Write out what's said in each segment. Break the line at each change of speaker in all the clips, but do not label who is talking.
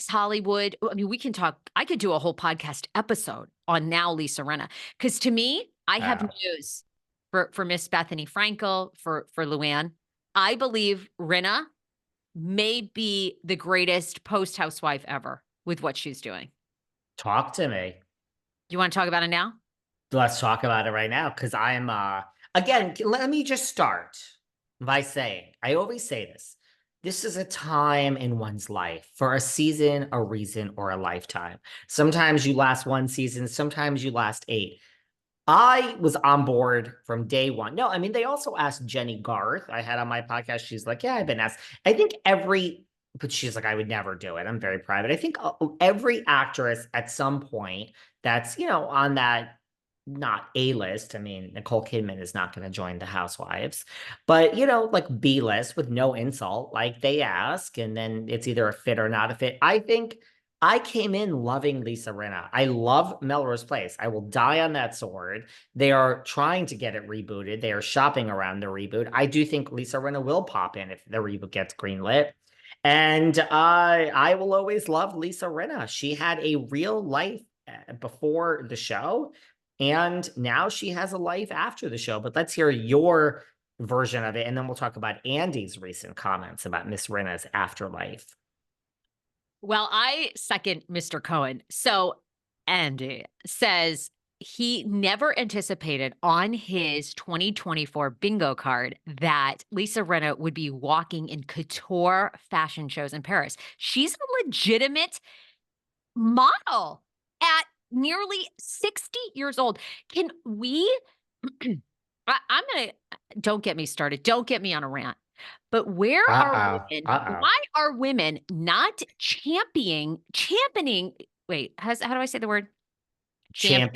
Hollywood. I mean, I could do a whole podcast episode on now Lisa Rinna. Because to me, I have
Uh,
news for Miss Bethany Frankel, for Luann. I believe Rinna may be the greatest post-housewife ever with what she's doing.
Talk to me.
You want to talk about it now?
Let's talk about it right now because I'm again, let me just start by saying, I always say this. This is a time in one's life for a season, a reason, or a lifetime. Sometimes you last one season, sometimes you last eight. I was on board from day one. No, I mean, they also asked Jenny Garth. I had on my podcast. She's like, yeah, I've been asked. I think but she's like, I would never do it. I'm very private. I think every actress at some point that's, on that not A list. I mean, Nicole Kidman is not going to join the Housewives, but, like B list with no insult, like they ask, and then it's either a fit or not a fit. I think I came in loving Lisa Rinna. I love Melrose Place. I will die on that sword. They are trying to get it rebooted. They are shopping around the reboot. I do think Lisa Rinna will pop in if the reboot gets greenlit. And I will always love Lisa Rinna. She had a real life before the show, and now she has a life after the show. But let's hear your version of it, and then we'll talk about Andy's recent comments about Miss Rinna's afterlife.
Well, I second Mr. Cohen. So Andy says he never anticipated on his 2024 bingo card that Lisa Rinna would be walking in couture fashion shows in Paris. She's a legitimate model at nearly 60 years old. Can we I'm gonna don't get me started. Don't get me on a rant. But where are
Uh-oh.
women?
Uh-oh.
Why are women not championing? Wait, how do I say the word? Champ.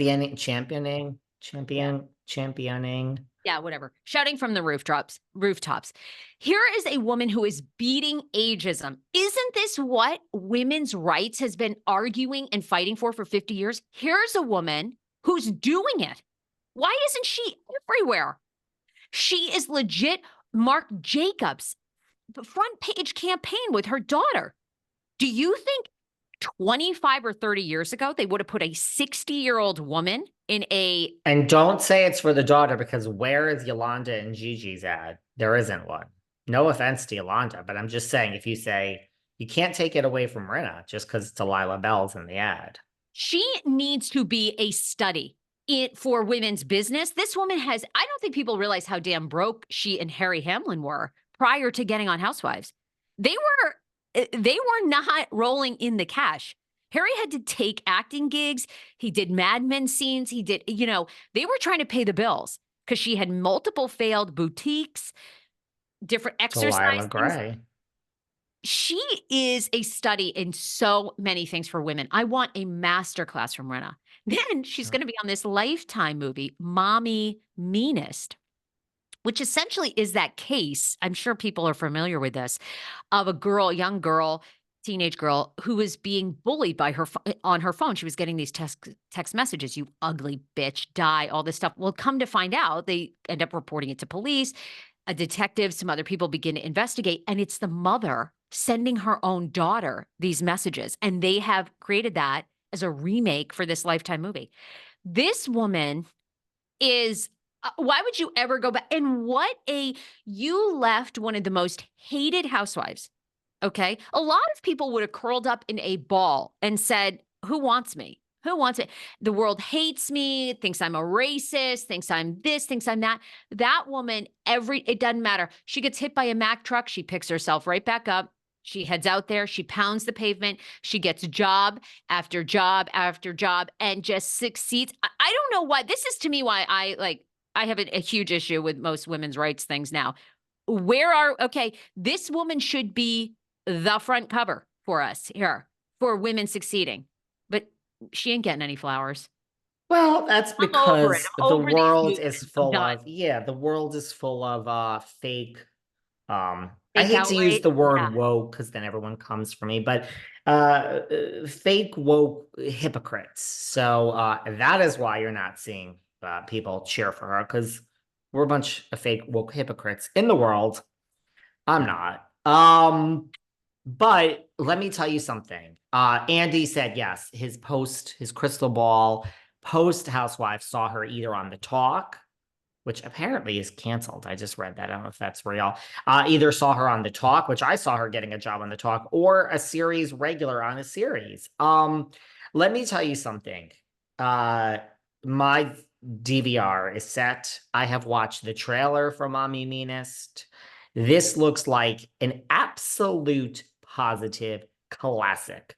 Championing.
Yeah, whatever. Shouting from the rooftops. Here is a woman who is beating ageism. Isn't this what women's rights has been arguing and fighting for 50 years? Here's a woman who's doing it. Why isn't she everywhere? She is legit Marc Jacobs front page campaign with her daughter. Do you think 25 or 30 years ago, they would have put a 60-year-old woman in a...
And don't say it's for the daughter, because where is Yolanda and Gigi's ad? There isn't one. No offense to Yolanda, but I'm just saying, if you say you can't take it away from Rinna just because Delilah Bell's in the ad.
She needs to be a study for women's business. This woman has, I don't think people realize how damn broke she and Harry Hamlin were prior to getting on Housewives. They were not rolling in the cash. Harry had to take acting gigs. He did Mad Men scenes. He did, they were trying to pay the bills because she had multiple failed boutiques, different exercise
Delilah
things.
Gray.
She is a study in so many things for women. I want a masterclass from Rinna. Then she's going to be on this Lifetime movie, Mommy Meanest, which essentially is that case, I'm sure people are familiar with this, of a young girl, teenage girl, who was being bullied by on her phone. She was getting these text messages, you ugly bitch, die, all this stuff. Well, come to find out, they end up reporting it to police, a detective, some other people begin to investigate, and it's the mother sending her own daughter these messages. And they have created that as a remake for this Lifetime movie. This woman is... why would you ever go back? And you left one of the most hated housewives. Okay. A lot of people would have curled up in a ball and said, who wants me? Who wants it? The world hates me, thinks I'm a racist, thinks I'm this, thinks I'm that. That woman, it doesn't matter. She gets hit by a Mack truck. She picks herself right back up. She heads out there. She pounds the pavement. She gets job after job after job and just succeeds. I don't know why. This is to me why I have a huge issue with most women's rights things now. This woman should be the front cover for us here for women succeeding, but she ain't getting any flowers.
Well, that's because the world is full
done.
of, the world is full of fake. I
Fake
hate to use
outrage.
the word
Yeah.
woke because then everyone comes for me, but fake woke hypocrites. So that is why you're not seeing people cheer for her, because we're a bunch of fake woke hypocrites in the world. I'm not. But let me tell you something. Andy said yes, his crystal ball post Housewives saw her either on The Talk, which apparently is canceled. I just read that. I don't know if that's real. Either saw her on The Talk, which I saw her getting a job on The Talk, or a series regular on a series. Let me tell you something. Uh, my DVR is set. I have watched the trailer for Mommy Meanest. This looks like an absolute positive classic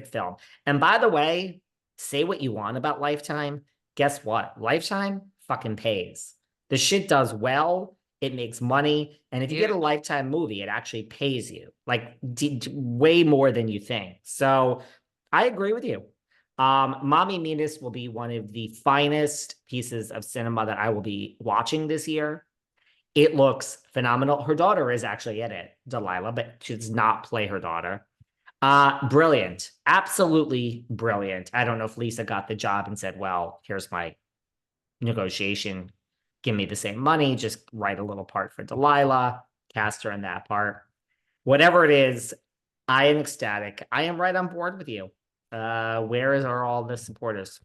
film. And by the way, say what you want about Lifetime. Guess what? Lifetime fucking pays. The shit does well. It makes money. And if you get a Lifetime movie, it actually pays you like way more than you think. So I agree with you. Mommy Meanest will be one of the finest pieces of cinema that I will be watching this year. It looks phenomenal. Her daughter is actually in it, Delilah, but she does not play her daughter. Brilliant. Absolutely brilliant. I don't know if Lisa got the job and said, well, here's my negotiation. Give me the same money. Just write a little part for Delilah, cast her in that part. Whatever it is, I am ecstatic. I am right on board with you. Are all the supporters?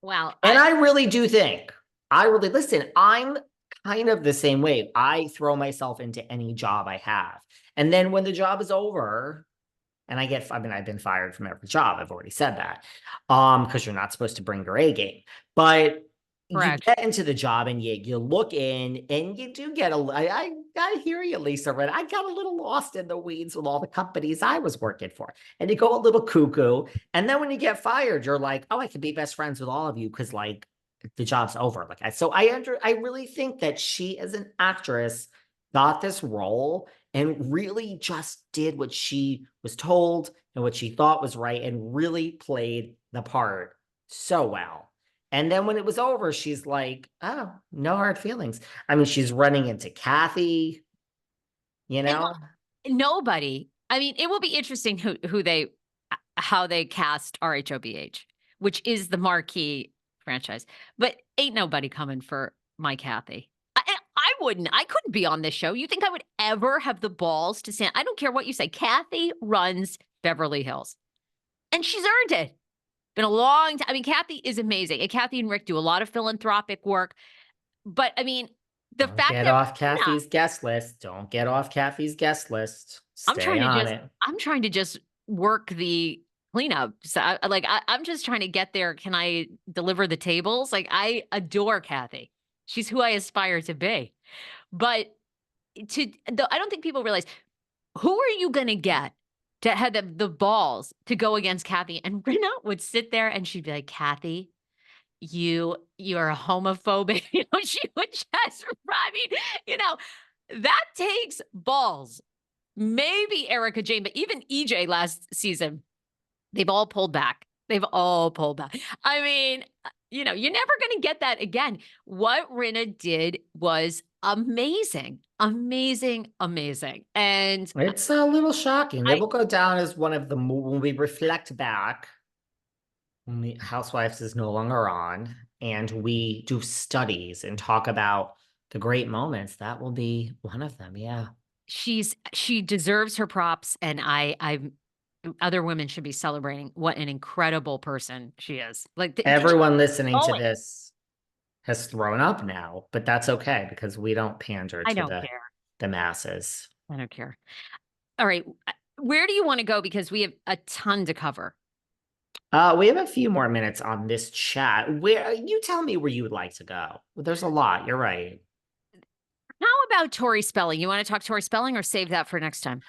Well,
And I really do think, listen, I'm kind of the same way. I throw myself into any job I have. And then when the job is over, and I've been fired from every job. I've already said that. Because you're not supposed to bring your A game. But you
correct.
get into the job and you look in and you do get I hear you, Lisa Rinna. I got a little lost in the weeds with all the companies I was working for. And you go a little cuckoo. And then when you get fired, you're like, oh, I could be best friends with all of you because like the job's over. I really think that she as an actress got this role and really just did what she was told and what she thought was right and really played the part so well. And then when it was over, she's like, oh, no hard feelings. I mean, she's running into Kathy, you
And
know?
nobody. I mean, it will be interesting how they cast RHOBH, which is the marquee franchise. But ain't nobody coming for my Kathy. I wouldn't. I couldn't be on this show. You think I would ever have the balls to stand? I don't care what you say. Kathy runs Beverly Hills, and she's earned it. Been a long time. I mean, Kathy is amazing. And Kathy and Rick do a lot of philanthropic work. But I mean, the
Don't
fact
get
that
off
Rinna,
Kathy's guest list. Don't get off Kathy's guest list.
I'm
Stay
trying to
on
just
it.
I'm trying to just work the cleanup. So I'm just trying to get there. Can I deliver the tables? Like I adore Kathy. She's who I aspire to be. But I don't think people realize who are you going to get to have the balls to go against Kathy? And Rinna would sit there and she'd be like, Kathy, you're a homophobic. She would just, I mean, you know, that takes balls. Maybe Erica Jane, but even EJ last season, they've all pulled back. They've all pulled back. I mean, you're never going to get that again. What Rinna did was amazing, amazing, amazing. And
It's a little shocking. It
I,
will go down as one of the, when we reflect back, when the Housewives is no longer on, and we do studies and talk about the great moments, that will be one of them. Yeah.
she deserves her props, and I other women should be celebrating what an incredible person she is. Like, she's
Everyone listening to
going.
this has thrown up now, but that's okay because we don't pander
I
to
don't care.
the masses.
I don't care. All right. Where do you want to go? Because we have a ton to cover.
We have a few more minutes on this chat. Where you tell me where you would like to go. There's a lot. You're right.
How about Tori Spelling? You want to talk Tori Spelling or save that for next time?